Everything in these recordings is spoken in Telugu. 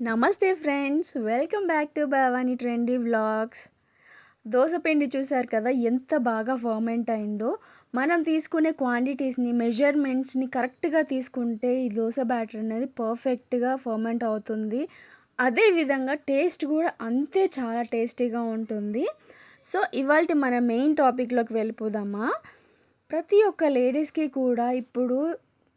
నమస్తే friends, welcome back to Bhavani trendy vlogs. Dosa పిండి చూసారు కదా, ఎంత బాగా ఫర్మెంట్ అయిందో. మనం తీసుకునే క్వాంటిటీస్ని, మెజర్మెంట్స్ని కరెక్ట్గా తీసుకుంటే ఈ దోశ బ్యాటర్ అనేది పర్ఫెక్ట్గా ఫర్మెంట్ అవుతుంది. అదేవిధంగా టేస్ట్ కూడా అంతే చాలా టేస్టీగా ఉంటుంది. సో ఇవాళ మన మెయిన్ టాపిక్లోకి వెళ్ళిపోదామా. ప్రతి ఒక్క లేడీస్కి కూడా ఇప్పుడు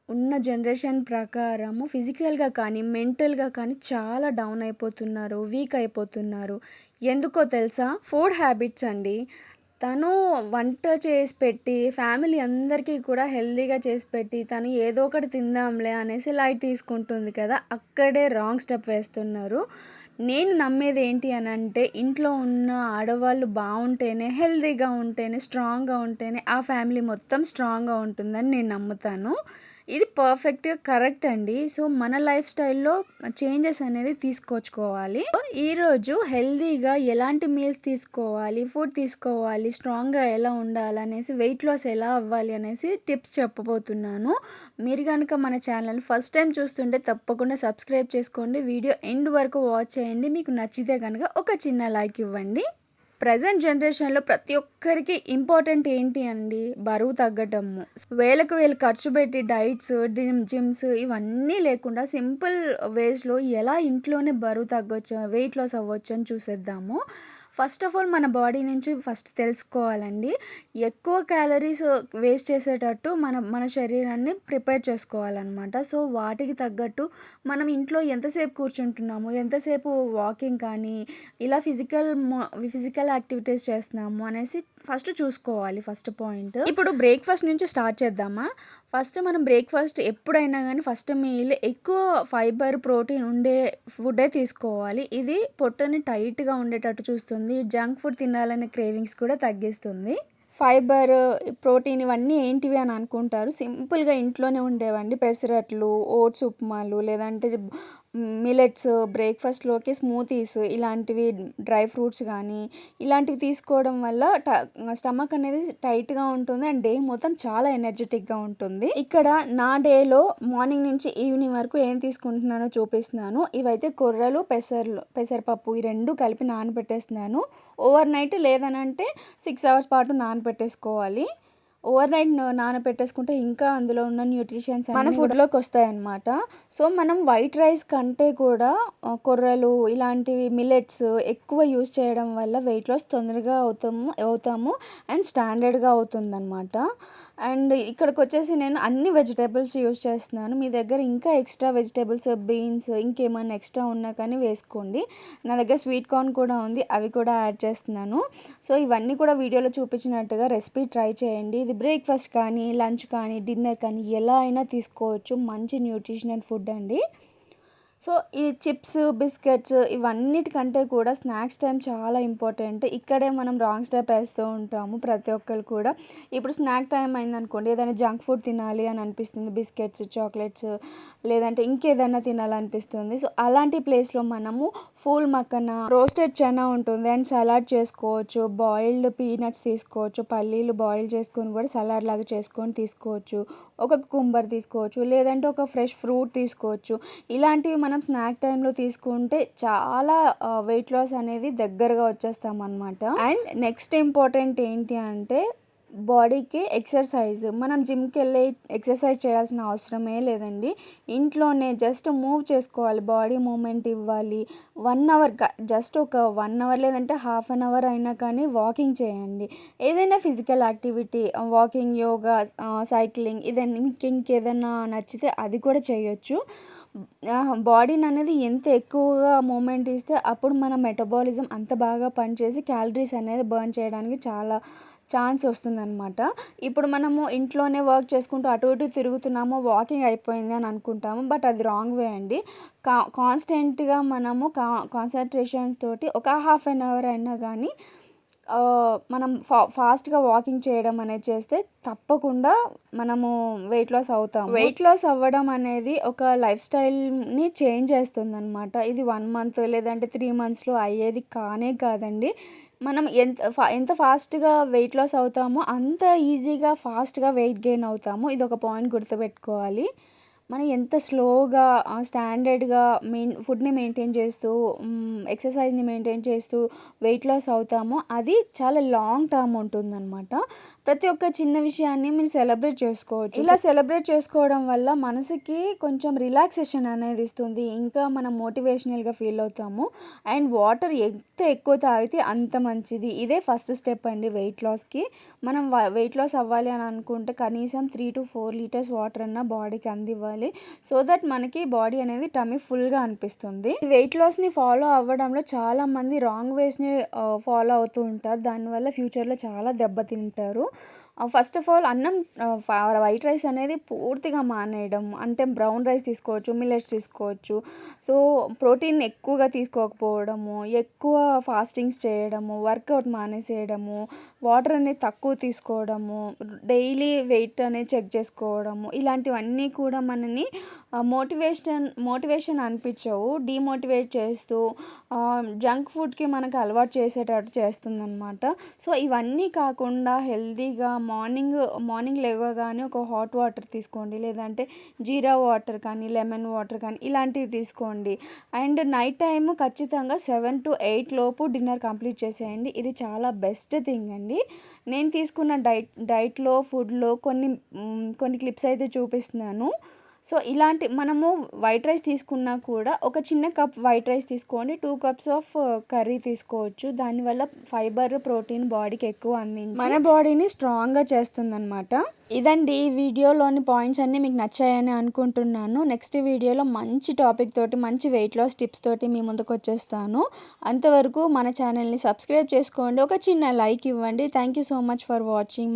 ఉన్న జనరేషన్ ప్రకారము ఫిజికల్గా కానీ మెంటల్గా కానీ చాలా డౌన్ అయిపోతున్నారు, వీక్ అయిపోతున్నారు. ఎందుకో తెలుసా? ఫుడ్ హ్యాబిట్స్ అండి. తను వంట చేసి పెట్టి ఫ్యామిలీ అందరికీ కూడా హెల్తీగా చేసి పెట్టి తను ఏదో ఒకటి తిందాంలే అనేసి లైట్ తీసుకుంటుంది కదా, అక్కడే రాంగ్ స్టెప్ వేస్తున్నారు. నేను నమ్మేది ఏంటి అని అంటే, ఇంట్లో ఉన్న ఆడవాళ్ళు బాగుంటేనే, హెల్తీగా ఉంటేనే, స్ట్రాంగ్గా ఉంటేనే ఆ ఫ్యామిలీ మొత్తం స్ట్రాంగ్గా ఉంటుందని నేను నమ్ముతాను. ఇది పర్ఫెక్ట్గా కరెక్ట్ అండి. సో మన లైఫ్ స్టైల్లో చేంజెస్ అనేది తీసుకొచ్చుకోవాలి. ఈరోజు హెల్తీగా ఎలాంటి మీల్స్ తీసుకోవాలి, ఫుడ్ తీసుకోవాలి, స్ట్రాంగ్గా ఎలా ఉండాలనేసి, వెయిట్ లాస్ ఎలా అవ్వాలి అనేసి టిప్స్ చెప్పబోతున్నాను. మీరు కనుక మన ఛానల్ ఫస్ట్ టైం చూస్తుంటే తప్పకుండా సబ్స్క్రైబ్ చేసుకోండి. వీడియో ఎండ్ వరకు వాచ్ చేయండి. మీకు నచ్చితే కనుక ఒక చిన్న లైక్ ఇవ్వండి. ప్రజెంట్ జనరేషన్లో ప్రతి ఒక్కరికి ఇంపార్టెంట్ ఏంటి అండి? బరువు తగ్గటము. వేలకు వేలు ఖర్చు పెట్టి డైట్స్, జిమ్స్ ఇవన్నీ లేకుండా సింపుల్ వేస్లో ఎలా ఇంట్లోనే బరువు తగ్గొచ్చు, వెయిట్ లాస్ అవ్వచ్చు అని చూసేద్దాము. ఫస్ట్ ఆఫ్ ఆల్ మన బాడీ నుంచి ఫస్ట్ తెలుసుకోవాలండి. ఎక్కువ క్యాలరీస్ వేస్ట్ చేసేటట్టు మన శరీరాన్ని ప్రిపేర్ చేసుకోవాలన్నమాట. సో వాటికి తగ్గట్టు మనం ఇంట్లో ఎంతసేపు కూర్చుంటున్నాము, ఎంతసేపు వాకింగ్ కానీ ఇలా ఫిజికల్ యాక్టివిటీస్ చేస్తున్నాము అనేసి ఫస్ట్ చూసుకోవాలి. First point. ఇప్పుడు బ్రేక్ఫాస్ట్ నుంచి స్టార్ట్ చేద్దామా. ఫస్ట్ మనం బ్రేక్ఫాస్ట్ ఎప్పుడైనా కానీ ఫస్ట్ మీల్ ఎక్కువ ఫైబర్, ప్రోటీన్ ఉండే ఫుడ్డే తీసుకోవాలి. ఇది పొట్టని టైట్గా ఉండేటట్టు చూస్తుంది. జంక్ ఫుడ్ తినాలనే క్రేవింగ్స్ కూడా తగ్గిస్తుంది. ఫైబర్, ప్రోటీన్ ఇవన్నీ ఏంటివి అని అనుకుంటారు. సింపుల్గా ఇంట్లోనే ఉండేవండి. పెసరట్లు, ఓట్స్ ఉప్మాలు, లేదంటే మిలెట్స్, బ్రేక్ఫాస్ట్లోకి స్మూతీస్ ఇలాంటివి, డ్రై ఫ్రూట్స్ కానీ ఇలాంటివి తీసుకోవడం వల్ల స్టమక్ అనేది టైట్గా ఉంటుంది అండ్ డే మొత్తం చాలా ఎనర్జెటిక్గా ఉంటుంది. ఇక్కడ నా డేలో మార్నింగ్ నుంచి ఈవినింగ్ వరకు ఏం తీసుకుంటున్నానో చూపిస్తున్నాను. ఇవైతే కొర్రలు, పెసరపప్పు ఈ రెండు కలిపి నానబెట్టేస్తున్నాను. ఓవర్ నైట్ లేదనంటే 6 hours పాటు నానబెట్టేసుకోవాలి. ఓవర్ నైట్ నానబెట్టేసుకుంటే ఇంకా అందులో ఉన్న న్యూట్రిషన్స్ మన ఫుడ్లోకి వస్తాయన్నమాట. సో మనం వైట్ రైస్ కంటే కూడా కొర్రలు ఇలాంటివి మిల్లెట్స్ ఎక్కువ యూజ్ చేయడం వల్ల వెయిట్ లాస్ తొందరగా అవుతాము అండ్ స్టాండర్డ్గా అవుతుందన్నమాట. అండ్ ఇక్కడికి వచ్చేసి నేను అన్ని వెజిటేబుల్స్ యూజ్ చేస్తున్నాను. మీ దగ్గర ఇంకా ఎక్స్ట్రా వెజిటేబుల్స్, బీన్స్ ఇంకేమైనా ఎక్స్ట్రా ఉన్నా కానీ వేసుకోండి. నా దగ్గర స్వీట్ కార్న్ కూడా ఉంది, అవి కూడా యాడ్ చేస్తున్నాను. సో ఇవన్నీ కూడా వీడియోలో చూపించినట్టుగా రెసిపీ ట్రై చేయండి. ఇది బ్రేక్ఫాస్ట్ కానీ, లంచ్ కానీ, డిన్నర్ కానీ ఎలా అయినా తీసుకోవచ్చు. మంచి న్యూట్రిషనల్ ఫుడ్ అండి. సో ఈ చిప్స్, బిస్కెట్స్ ఇవన్నిటికంటే కూడా స్నాక్స్ టైం చాలా ఇంపార్టెంట్. ఇక్కడే మనం రాంగ్ స్టెప్ వేస్తూ ఉంటాము ప్రతి ఒక్కరు కూడా. ఇప్పుడు స్నాక్ టైం అయిందనుకోండి, ఏదైనా జంక్ ఫుడ్ తినాలి అని అనిపిస్తుంది, బిస్కెట్స్, చాక్లెట్స్ లేదంటే ఇంకేదైనా తినాలనిపిస్తుంది. సో అలాంటి ప్లేస్లో మనము ఫూల్ మక్కన, రోస్టెడ్ చనా ఉంటుంది అండ్ సలాడ్ చేసుకోవచ్చు. బాయిల్డ్ పీనట్స్ తీసుకోవచ్చు. పల్లీలు బాయిల్ చేసుకొని కూడా సలాడ్ లాగా చేసుకొని తీసుకోవచ్చు. ఒక కుకుంబర్ తీసుకోవచ్చు, లేదంటే ఒక ఫ్రెష్ ఫ్రూట్ తీసుకోవచ్చు. ఇలాంటివి మనం స్నాక్ టైంలో తీసుకుంటే చాలా వెయిట్ లాస్ అనేది దగ్గరగా వచ్చేస్తామన్నమాట. అండ్ నెక్స్ట్ ఇంపార్టెంట్ ఏంటి అంటే బాడీకి ఎక్సర్సైజ్. మనం జిమ్కి వెళ్ళి ఎక్సర్సైజ్ చేయాల్సిన అవసరమే లేదండి. ఇంట్లోనే జస్ట్ మూవ్ చేసుకోవాలి, బాడీ మూమెంట్ ఇవ్వాలి. 1 hour, జస్ట్ ఒక 1 hour లేదంటే హాఫ్ అన్ అవర్ అయినా కానీ వాకింగ్ చేయండి. ఏదైనా physical activity, walking, yoga, cycling ఇదన్నీ మీకు ఇంకేదైనా నచ్చితే అది కూడా చేయొచ్చు. బాడీని అనేది ఎంత ఎక్కువగా మూమెంట్ ఇస్తే అప్పుడు మన మెటబాలిజం అంత బాగా పనిచేసి క్యాలరీస్ అనేది బర్న్ చేయడానికి చాలా ఛాన్స్ వస్తుందన్నమాట. ఇప్పుడు మనము ఇంట్లోనే వర్క్ చేసుకుంటూ అటు ఇటు తిరుగుతున్నాము, వాకింగ్ అయిపోయింది అని అనుకుంటాము. బట్ అది రాంగ్ వే అండి. కాన్స్టెంట్గా మనము కాన్సన్ట్రేషన్స్ తోటి ఒక హాఫ్ అన్ అవర్ అయినా కానీ మనం ఫాస్ట్గా వాకింగ్ చేయడం అనేది చేస్తే తప్పకుండా మనము వెయిట్ లాస్ అవుతాము. వెయిట్ లాస్ అవ్వడం అనేది ఒక లైఫ్ స్టైల్ని చేంజ్ చేస్తుంది అనమాట. ఇది 1 month లేదంటే 3 monthsలో అయ్యేది కానే కాదండి. మనం ఎంత ఫాస్ట్గా వెయిట్ లాస్ అవుతామో అంత ఈజీగా ఫాస్ట్గా వెయిట్ గెయిన్ అవుతాము. ఇది ఒక పాయింట్ గుర్తుపెట్టుకోవాలి. మనం ఎంత స్లోగా స్టాండర్డ్గా ఫుడ్ని మెయింటైన్ చేస్తూ ఎక్సర్సైజ్ని మెయింటైన్ చేస్తూ వెయిట్ లాస్ అవుతామో అది చాలా లాంగ్ టర్మ్ ఉంటుందన్నమాట. ప్రతి ఒక్క చిన్న విషయాన్ని మీరు సెలబ్రేట్ చేసుకోవచ్చు. ఇలా సెలబ్రేట్ చేసుకోవడం వల్ల మనసుకి కొంచెం రిలాక్సేషన్ అనేది ఇస్తుంది. ఇంకా మనం మోటివేషనల్గా ఫీల్ అవుతాము. అండ్ వాటర్ ఎంత ఎక్కువ తాగితే అంత మంచిది. ఇదే ఫస్ట్ స్టెప్ అండి వెయిట్ లాస్కి. మనం వెయిట్ లాస్ అవ్వాలి అని అనుకుంటే కనీసం 3 to 4 లీటర్స్ వాటర్ అన్న బాడీకి అందివ్వాలి. సో దట్ మనకి బాడీ అనేది టమ్మీ ఫుల్గా అనిపిస్తుంది. వెయిట్ లాస్ని ఫాలో అవ్వడంలో చాలామంది రాంగ్ వేస్ని ఫాలో అవుతూ ఉంటారు. దానివల్ల ఫ్యూచర్లో చాలా దెబ్బతింటారు. ఫస్ట్ ఆఫ్ ఆల్ అన్నం వైట్ రైస్ అనేది పూర్తిగా మానేయడం. అంటే బ్రౌన్ రైస్ తీసుకోవచ్చు, మిల్లెట్స్ తీసుకోవచ్చు. సో ప్రోటీన్ ఎక్కువగా తీసుకోకపోవడము, ఎక్కువ ఫాస్టింగ్స్ చేయడము, వర్కౌట్ మానేసేయడము, వాటర్ అనేది తక్కువ తీసుకోవడము, డైలీ వెయిట్ అనేది చెక్ చేసుకోవడము, ఇలాంటివన్నీ కూడా మనని మోటివేషన్ అనిపించవు. డీమోటివేట్ చేస్తూ జంక్ ఫుడ్కి మనకు అలవాటు చేసేటట్టు చేస్తుందన్నమాట. సో ఇవన్నీ కాకుండా హెల్తీగా మార్నింగ్ లేవగానే ఒక హాట్ వాటర్ తీసుకోండి, లేదంటే జీరా వాటర్ కానీ లెమన్ వాటర్ కానీ ఇలాంటివి తీసుకోండి. అండ్ నైట్ టైం ఖచ్చితంగా 7 to 8 లోపు డిన్నర్ కంప్లీట్ చేసేయండి. ఇది చాలా బెస్ట్ థింగ్ అండి. నేను తీసుకున్న డైట్లో ఫుడ్లో కొన్ని క్లిప్స్ అయితే చూపిస్తున్నాను. సో ఇలాంటి మనము వైట్ రైస్ తీసుకున్నా కూడా ఒక చిన్న కప్ వైట్ రైస్ తీసుకోండి, 2 cups ఆఫ్ కర్రీ తీసుకోవచ్చు. దానివల్ల ఫైబర్, ప్రోటీన్ బాడీకి ఎక్కువ అందించి మన బాడీని స్ట్రాంగ్గా చేస్తుందన్నమాట. ఇదండి ఈ వీడియోలోని పాయింట్స్ అన్నీ మీకు నచ్చాయని అనుకుంటున్నాను. నెక్స్ట్ వీడియోలో మంచి టాపిక్ తోటి, మంచి వెయిట్ లాస్ టిప్స్ తోటి మీ ముందుకు వచ్చేస్తాను. అంతవరకు మన ఛానల్ని సబ్స్క్రైబ్ చేసుకోండి, ఒక చిన్న లైక్ ఇవ్వండి. Thank you so much for watching.